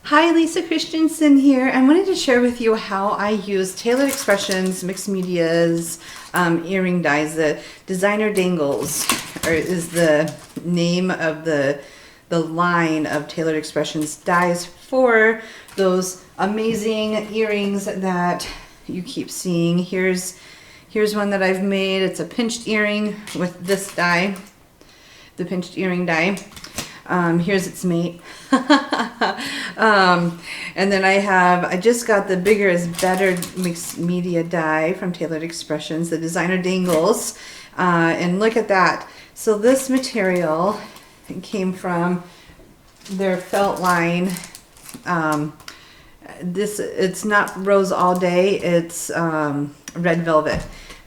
Hi, Lisa Christensen here. I wanted to share with you how I use Tailored Expressions Mixed Media's earring dies. The Designer Dangles is the name of the line of Tailored Expressions dies for those amazing earrings that you keep seeing. Here's one that I've made. It's a pinched earring with this die, the pinched earring die. Here's its mate. And then I just got the bigger is better mixed media die from Tailored Expressions, the Designer Dangles. And look at that. So this material came from their felt line. It's not rose all day, it's red velvet,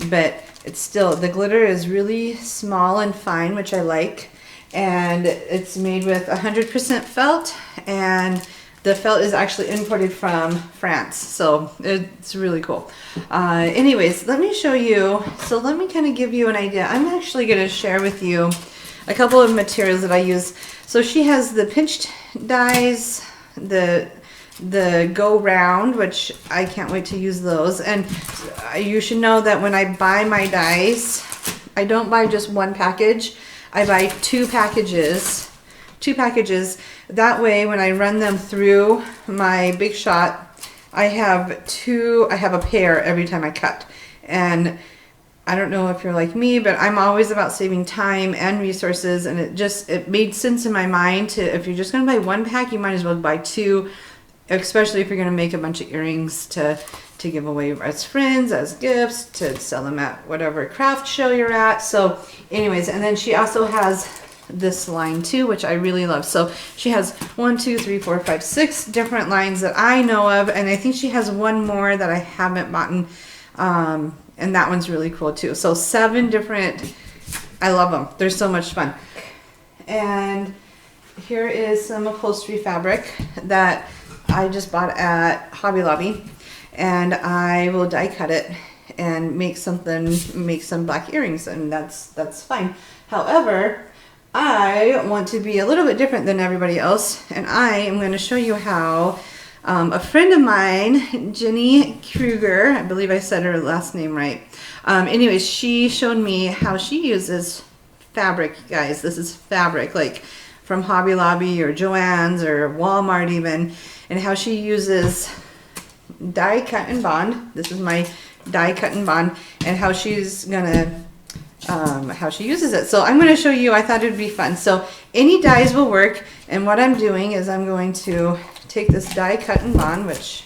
but it's still, the glitter is really small and fine, which I like. And it's made with 100% felt, and the felt is actually imported from France, so it's really cool. Anyways, let me show you, so let me kind of give you an idea. I'm actually going to share with you a couple of materials that I use. So she has the pinched dies, the go round, which I can't wait to use those. And you should know that when I buy my dies, I don't buy just one package. I buy two packages. That way, when I run them through my Big Shot, I have a pair every time I cut. And I don't know if you're like me, but I'm always about saving time and resources, and it made sense in my mind to, if you're just gonna buy one pack, you might as well buy two, especially if you're gonna make a bunch of earrings to give away as friends, as gifts, to sell them at whatever craft show you're at. So anyways, and then she also has this line too, which I really love. So she has 1, 2, 3, 4, 5, 6 different lines that I know of, and I think she has one more that I haven't bought, and that one's really cool too. So 7 different, I love them. They're so much fun. And here is some upholstery fabric that I just bought at Hobby Lobby. And I will die cut it and make some black earrings, and that's fine. However, I want to be a little bit different than everybody else, and I am going to show you how a friend of mine, Jenny Kruger, I believe I said her last name right. Anyways, she showed me how she uses fabric, guys. This is fabric, like from Hobby Lobby or JoAnn's or Walmart even, and how she uses die cut and bond. This is my die cut and bond, and how she's gonna how she uses it. So I'm going to show you. I thought it would be fun. So any dies will work, and what I'm doing is I'm going to take this die cut and bond, which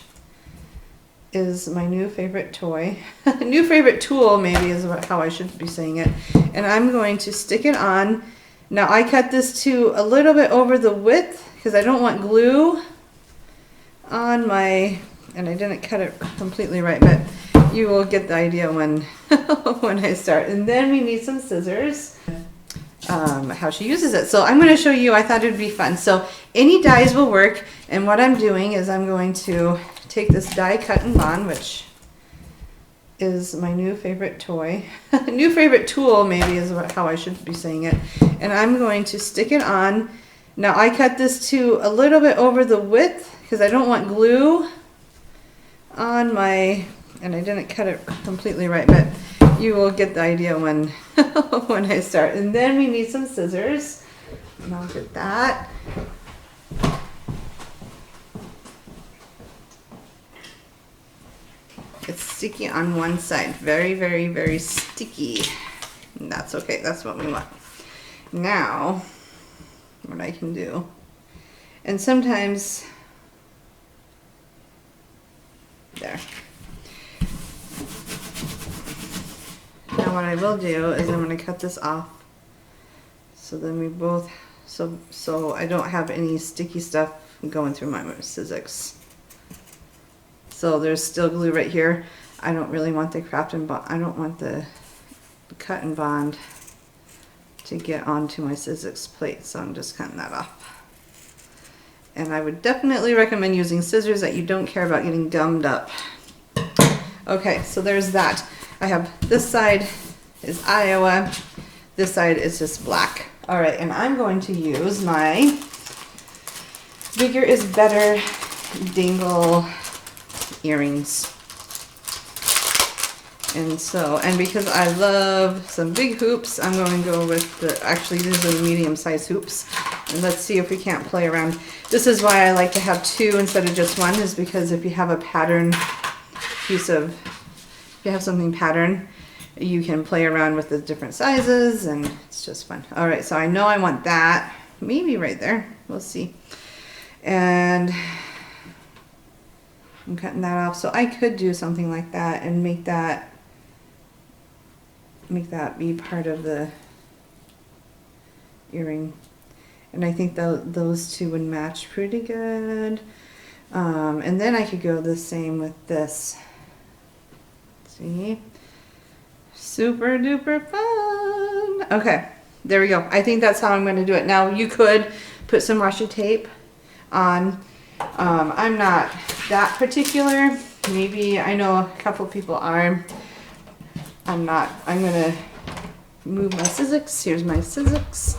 is my new favorite toy, new favorite tool maybe is how I should be saying it, and I'm going to stick it on. Now I cut this to a little bit over the width because I don't want glue on my, and I didn't cut it completely right, but you will get the idea when when I start. And then we need some scissors, how she uses it. So I'm going to show you. I thought it would be fun. So any dies will work, and what I'm doing is I'm going to take this die cut and bond, which is my new favorite toy, new favorite tool maybe is how I should be saying it, and I'm going to stick it on. Now I cut this to a little bit over the width because I don't want glue on my, and I didn't cut it completely right, but you will get the idea when when I start. And then we need some scissors, and I'll get that. It's sticky on one side, very, very, very sticky. And that's okay, that's what we want. Now, what I can do, and sometimes, there. Now what I will do is I'm going to cut this off, so then we both, so I don't have any sticky stuff going through my scissors. So there's still glue right here. I don't really want the craft and bond, I don't want the cut and bond to get onto my scissors plate, so I'm just cutting that off. And I would definitely recommend using scissors that you don't care about getting gummed up. Okay, so there's that. I have this side is Iowa, this side is just black. All right, and I'm going to use my bigger is better dangle earrings. And so, and because I love some big hoops, I'm going to go with the, actually these are the medium-sized hoops. And let's see if we can't play around. This is why I like to have two instead of just one, is because if you have a pattern piece of, if you have something pattern, you can play around with the different sizes and it's just fun. All right, so I know I want that, maybe right there, we'll see. And I'm cutting that off, so I could do something like that and make that be part of the earring. And I think those two would match pretty good. And then I could go the same with this. See? Super duper fun. Okay, there we go. I think that's how I'm going to do it. Now you could put some washi tape on. I'm not that particular. Maybe, I know a couple people are. I'm not. I'm going to move my scissors. Here's my scissors.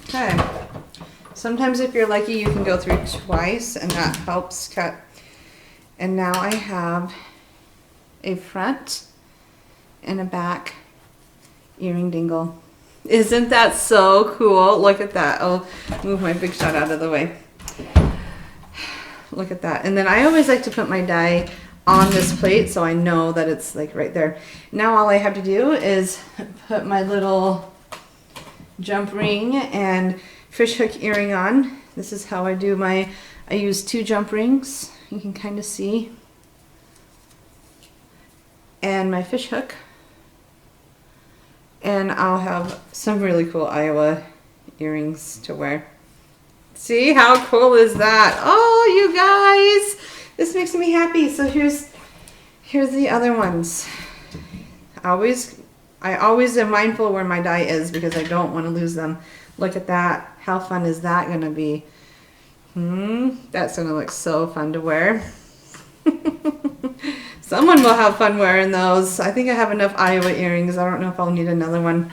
Okay. Sometimes if you're lucky, you can go through twice and that helps cut. And now I have a front and a back earring dangle. Isn't that so cool? Look at that. I'll move my big shot out of the way. Look at that. And then I always like to put my die on this plate so I know that it's like right there. Now all I have to do is put my little jump ring and fishhook earring on. This is how I do my, I use 2 jump rings. You can kind of see. And my fishhook. And I'll have some really cool Iowa earrings to wear. See, how cool is that? Oh, you guys, this makes me happy. So here's the other ones. I always am mindful where my die is because I don't want to lose them. Look at that. How fun is that going to be? That's going to look so fun to wear. Someone will have fun wearing those. I think I have enough Iowa earrings. I don't know if I'll need another one.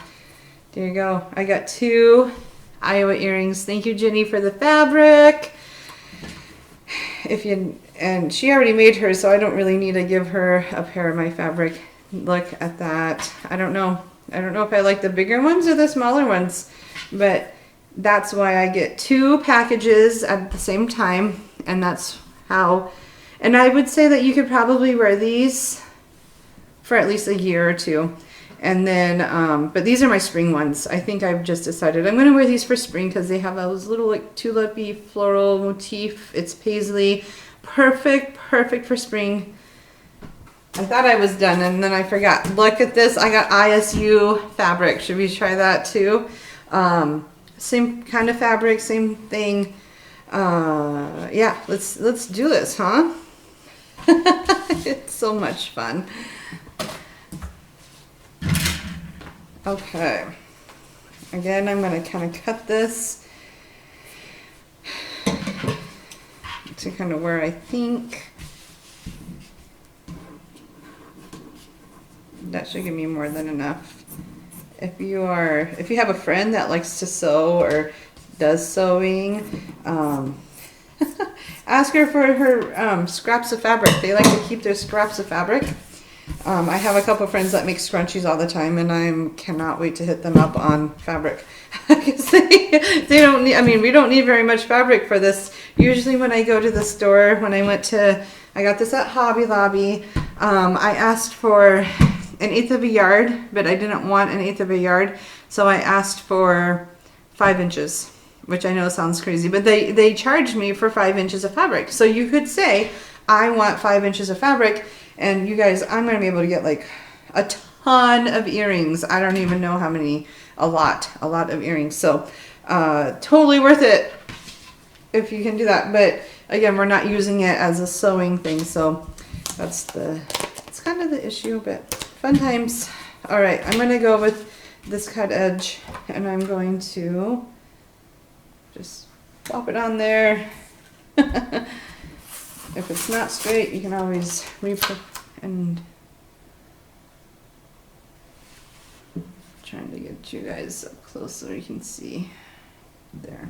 There you go. I got 2 Iowa earrings. Thank you, Jenny, for the fabric. And she already made hers, so I don't really need to give her a pair of my fabric. Look at that. I don't know if I like the bigger ones or the smaller ones, but that's why I get 2 packages at the same time, and that's how. And I would say that you could probably wear these for at least a year or 2. And then, but these are my spring ones. I think I've just decided I'm going to wear these for spring because they have those little like tulipy floral motif. It's paisley. Perfect for spring. I thought I was done and then I forgot. Look at this. I got ISU fabric. Should we try that too? Same kind of fabric, same thing. Yeah, let's do this, huh? It's so much fun. Okay. Again, I'm going to kind of cut this to kind of where I think. That should give me more than enough. If you have a friend that likes to sew or does sewing, ask her for her scraps of fabric. They like to keep their scraps of fabric. I have a couple friends that make scrunchies all the time, and I cannot wait to hit them up on fabric. Because they don't need, I mean, we don't need very much fabric for this. Usually when I go to the store, I got this at Hobby Lobby, I asked for an 1/8 of a yard, but I didn't want an 1/8 of a yard, so I asked for 5 inches, which I know sounds crazy, but they charged me for 5 inches of fabric. So you could say, I want 5 inches of fabric, and you guys, I'm going to be able to get like a ton of earrings. I don't even know how many, a lot of earrings. So totally worth it if you can do that. But again, we're not using it as a sewing thing, so it's kind of the issue, but fun times. All right, I'm going to go with this cut edge, and I'm going to just plop it on there. If it's not straight, you can always and trying to get Get you guys up close so you can see there.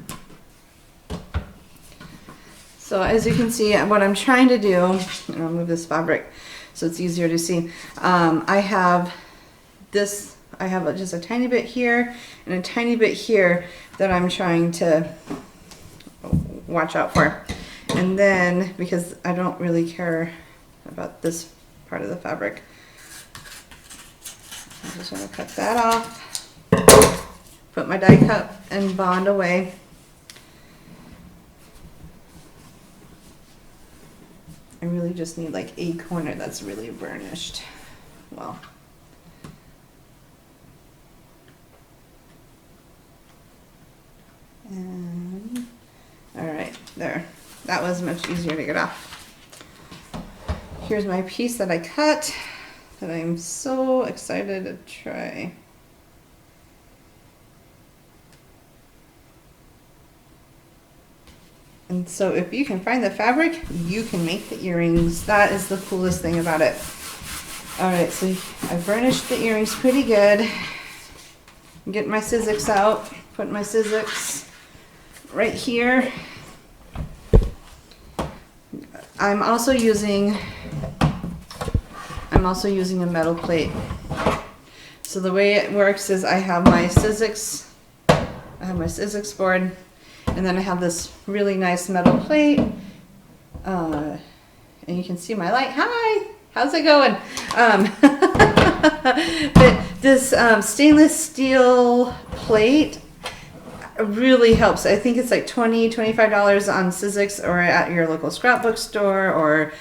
So as you can see, what I'm trying to do, and I'll move this fabric so it's easier to see. I have this, I have just a tiny bit here and a tiny bit here that I'm trying to watch out for. And then, because I don't really care about this part of the fabric, I'm just gonna cut that off, put my die cut and bond away. I really just need like a corner that's really burnished. Well, and all right, there. That was much easier to get off. Here's my piece that I cut that I'm so excited to try. And so if you can find the fabric, you can make the earrings. That is the coolest thing about it. All right, so I burnished the earrings pretty good. Get my Sizzix out, put my Sizzix right here. I'm also using a metal plate. So the way it works is I have my Sizzix board, and then I have this really nice metal plate. And you can see my light. Hi, how's it going? But this stainless steel plate really helps. I think it's like $25 on Sizzix or at your local scrapbook store, or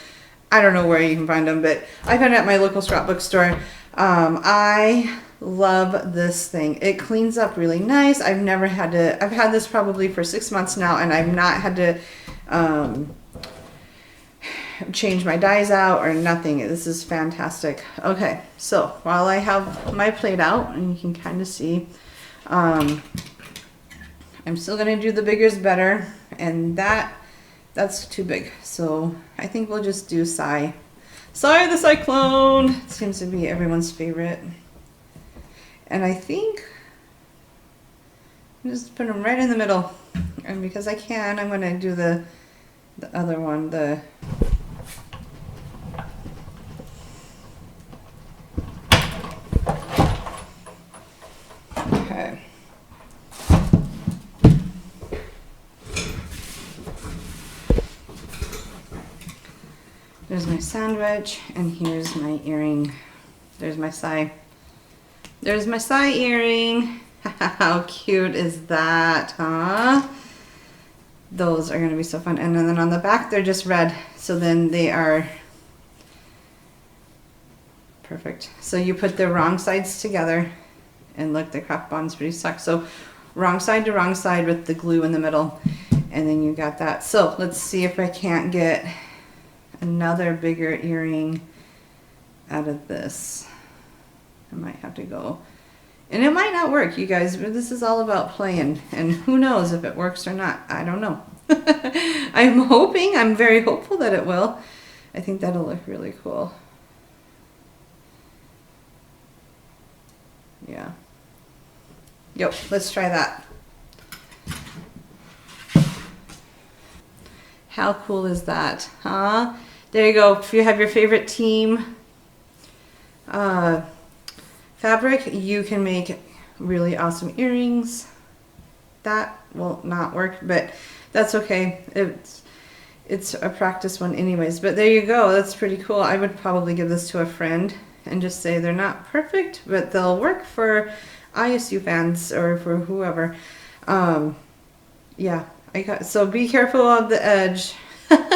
I don't know where you can find them, but I found it at my local scrapbook store. I love this thing. It cleans up really nice. I've had this probably for 6 months now, and I've not had to change my dies out or nothing. This is fantastic. Okay, so while I have my plate out, and you can kind of see, I'm still gonna do the bigger is better, and that's too big. So I think we'll just do Psy the Cyclone. It seems to be everyone's favorite. And I think just put them right in the middle. And because I can, I'm gonna do the other one, okay. There's my sandwich, and here's my earring. There's my Psy. There's my Psy earring. How cute is that, huh? Those are gonna be so fun. And then on the back, they're just red. So then they are perfect. So you put the wrong sides together, and look, the craft bond's pretty stuck. So wrong side to wrong side with the glue in the middle, and then you got that. So let's see if I can't get another bigger earring out of this. I might have to go, and it might not work, you guys, but this is all about playing, and who knows if it works or not. I don't know. I'm very hopeful that it will. I think that'll look really cool. Yeah. Yep, let's try that. How cool is that, huh? There you go. If you have your favorite team fabric, you can make really awesome earrings. That will not work, but that's okay. It's a practice one anyways, but there you go. That's pretty cool. I would probably give this to a friend and just say they're not perfect, but they'll work for ISU fans or for whoever. Yeah, so be careful of the edge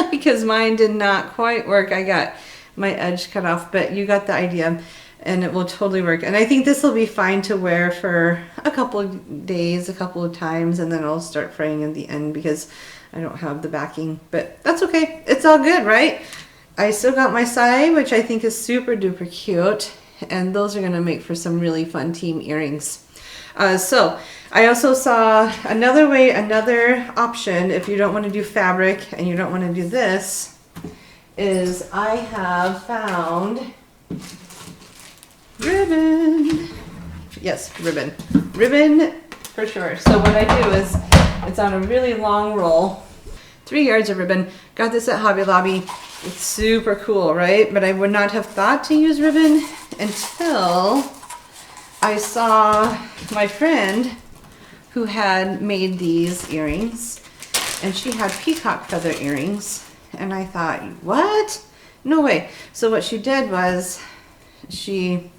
because mine did not quite work. I got my edge cut off, but you got the idea, and it will totally work. And I think this will be fine to wear for a couple of days, a couple of times, and then I'll start fraying in the end because I don't have the backing, but that's okay. It's all good, right? I still got my Psy, which I think is super duper cute, and those are gonna make for some really fun team earrings. So I also saw another option if you don't want to do fabric and you don't want to do this, is I have found ribbon. Yes, ribbon. ribbon for sure. So what I do is, it's on a really long roll, 3 yards of ribbon. Got this at Hobby Lobby. It's super cool, right? But I would not have thought to use ribbon until I saw my friend who had made these earrings, and she had peacock feather earrings, and I thought, what? No way. So what she did was she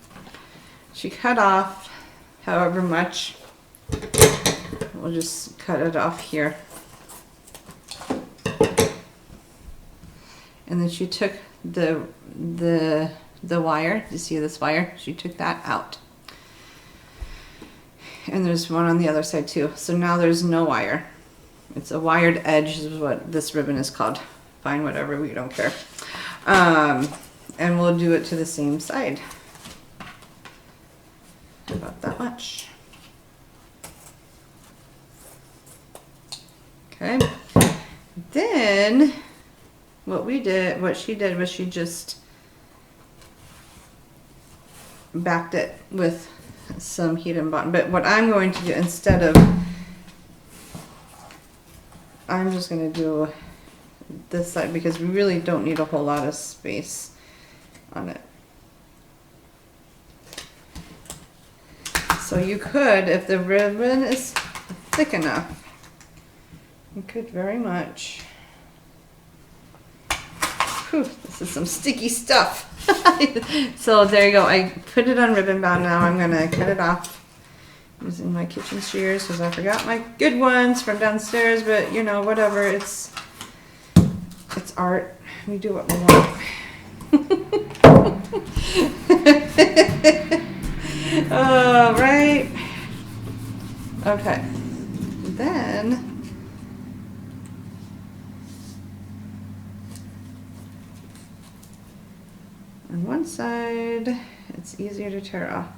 cut off however much. We'll just cut it off here. And then she took the wire. You see this wire? She took that out. And there's one on the other side too. So now there's no wire. It's a wired edge is what this ribbon is called. Fine, whatever, we don't care. And we'll do it to the same side. About that much. Okay. Then what she did was she just backed it with some heat and bond. But what I'm going to do instead of, I'm just going to do this side because we really don't need a whole lot of space on it. So you could, if the ribbon is thick enough, you could very much. Whew, this is some sticky stuff. So there you go. I put it on ribbon bound now. I'm going to cut it off using my kitchen shears because I forgot my good ones from downstairs. But you know, whatever. It's art. We do what we want. Oh, right. Okay. Then on one side, it's easier to tear off.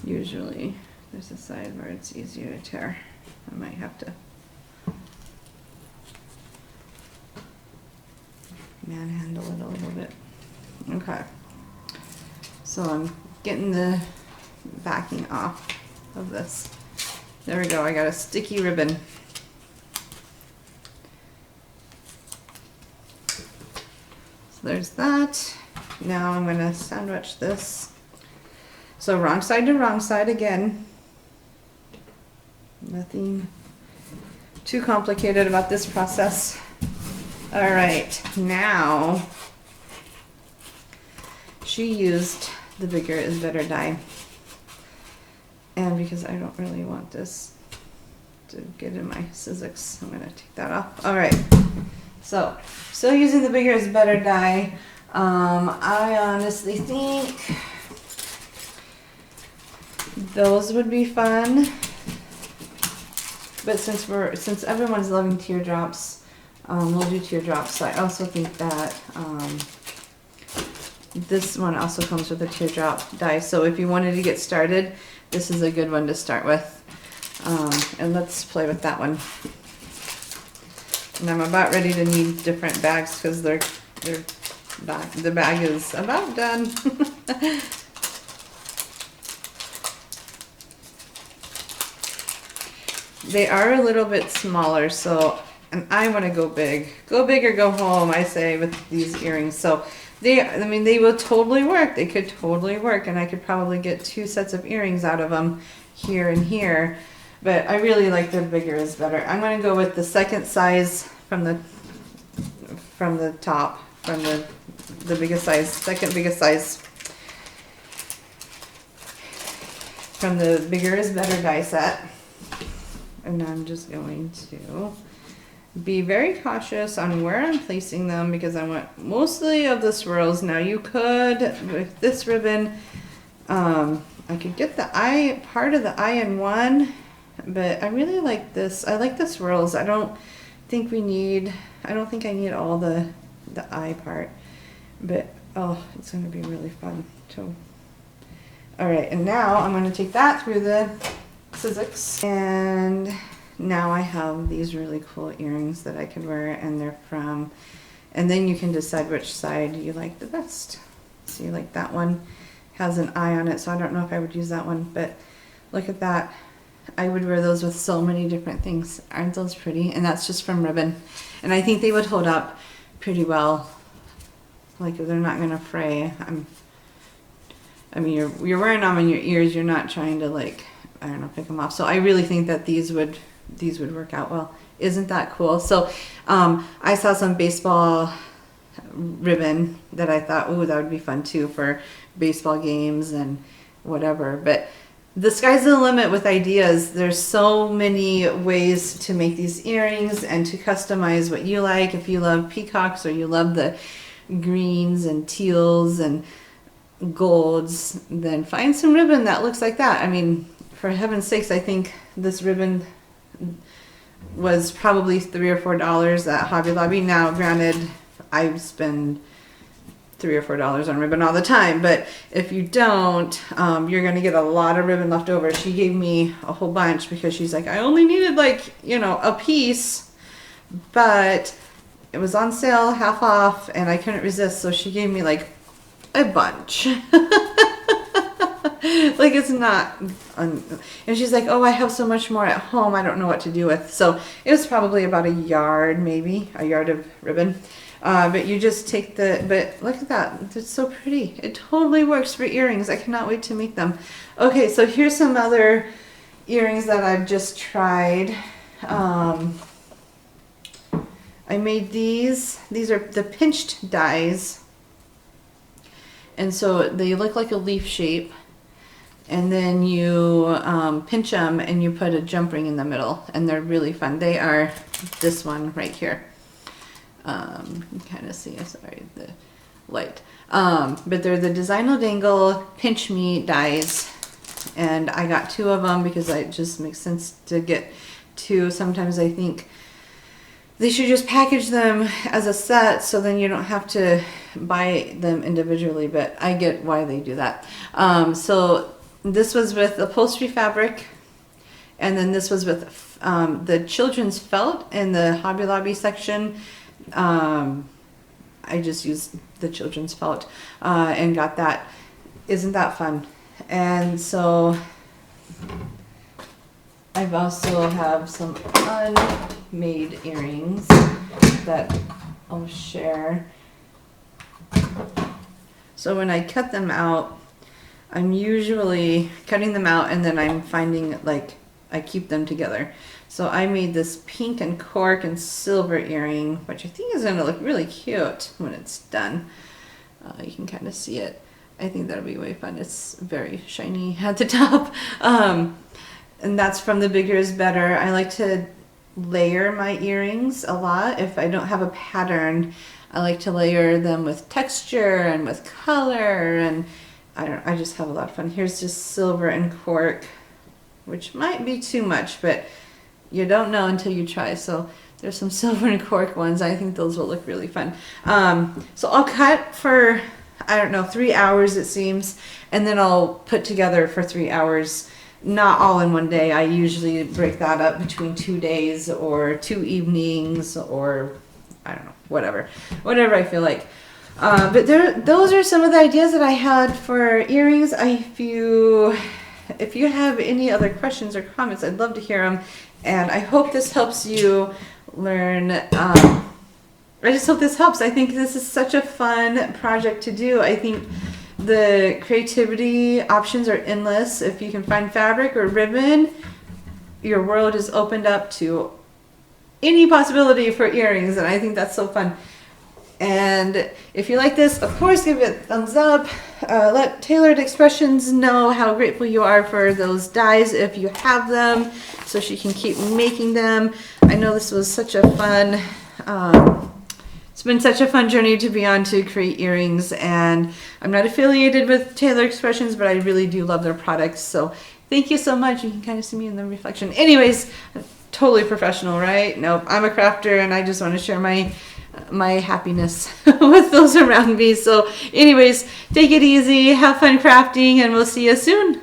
Usually, there's a side where it's easier to tear. I might have to manhandle it a little bit. Okay. So I'm getting the backing off of this. There we go. I got a sticky ribbon. So there's that. Now I'm going to sandwich this. So wrong side to wrong side again. Nothing too complicated about this process. All right, now she used the bigger is better die. And because I don't really want this to get in my scissors, I'm going to take that off. All right, so still using the bigger is better die. I honestly think those would be fun. But since everyone's loving teardrops, we'll do teardrops. So I also think that this one also comes with a teardrop die. So if you wanted to get started, this is a good one to start with. And let's play with that one. And I'm about ready to need different bags because the bag is about done. They are a little bit smaller, so, and I want to go big. Go big or go home, I say, with these earrings. So they will totally work. They could totally work, and I could probably get 2 sets of earrings out of them here and here. But I really like the bigger is better. I'm going to go with the second size from the top, from the biggest size, second biggest size. From the bigger is better die set. And I'm just going to be very cautious on where I'm placing them because I want mostly of the swirls. Now you could, with this ribbon, I could get the eye, part of the eye in one, but I really like this. I like the swirls. I don't think I need all the eye part, but oh, it's going to be really fun too. All right, and now I'm going to take that through the scissors, and now I have these really cool earrings that I could wear, and they're from, and then you can decide which side you like the best. See, like that one has an eye on it, so I don't know if I would use that one, but Look at that. I would wear those with so many different things. Aren't those pretty? And that's just from ribbon. And I think they would hold up pretty well. Like they're not gonna fray. I mean, you're wearing them in your ears. You're not trying to like, I don't know, pick them off. So I really think that these would work out well. Isn't that cool? So I saw some baseball ribbon that I thought, ooh, that would be fun too for baseball games and whatever. But the sky's the limit with ideas. There's so many ways to make these earrings and to customize what you like. If you love peacocks or you love the greens and teals and golds, then find some ribbon that looks like that. I mean, for heaven's sakes, I think this ribbon was probably $3 or $4 at Hobby Lobby. Now, granted, I spend $3 or $4 on ribbon all the time, but if you don't, you're gonna get a lot of ribbon left over. She gave me a whole bunch because she's like, I only needed like, you know, a piece, but it was on sale, half off, and I couldn't resist, so she gave me like a bunch. Like it's not, and she's like, oh, I have so much more at home, I don't know what to do with. So it was probably about a yard, maybe a yard of ribbon. But you just take but look at that, it's so pretty. It totally works for earrings. I cannot wait to make them. Okay, so here's some other earrings that I've just tried. I made these are the pinched dies, and so they look like a leaf shape, and then you pinch them and you put a jump ring in the middle, and they're really fun. They are this one right here. You can kind of see, sorry, the light. But they're the Designer Dangle Pinch Me dies, and I got 2 of them because it just makes sense to get 2. Sometimes I think they should just package them as a set so then you don't have to buy them individually, but I get why they do that. So this was with upholstery fabric, and then this was with the children's felt in the Hobby Lobby section. I just used the children's felt and got that. Isn't that fun? And so I've also have some unmade earrings that I'll share. So when I cut them out, I'm usually cutting them out and then I'm finding like I keep them together. So I made this pink and cork and silver earring, which I think is going to look really cute when it's done. You can kind of see it. I think that'll be way fun. It's very shiny at the top. And that's from the Bigger is Better. I like to layer my earrings a lot. If I don't have a pattern, I like to layer them with texture and with color, and I just have a lot of fun. Here's just silver and cork, which might be too much, but you don't know until you try. So there's some silver and cork ones. I think those will look really fun. So I'll cut for, I don't know, 3 hours it seems, and then I'll put together for 3 hours. Not all in one day. I usually break that up between 2 days or 2 evenings, or I don't know, whatever I feel like. But those are some of the ideas that I had for earrings. If you have any other questions or comments, I'd love to hear them. And I hope this helps you learn. I just hope this helps. I think this is such a fun project to do. I think the creativity options are endless. If you can find fabric or ribbon, your world is opened up to any possibility for earrings, and I think that's so fun. And if you like this, of course, give it a thumbs up. Let Tailored Expressions know how grateful you are for those dies if you have them, so she can keep making them. I know this was such a fun, it's been such a fun journey to be on to create earrings, and I'm not affiliated with Tailored Expressions, but I really do love their products. So thank you so much. You can kind of see me in the reflection. Anyways, totally professional, right? Nope, I'm a crafter and I just want to share my happiness with those around me. So anyways, take it easy, have fun crafting, and we'll see you soon.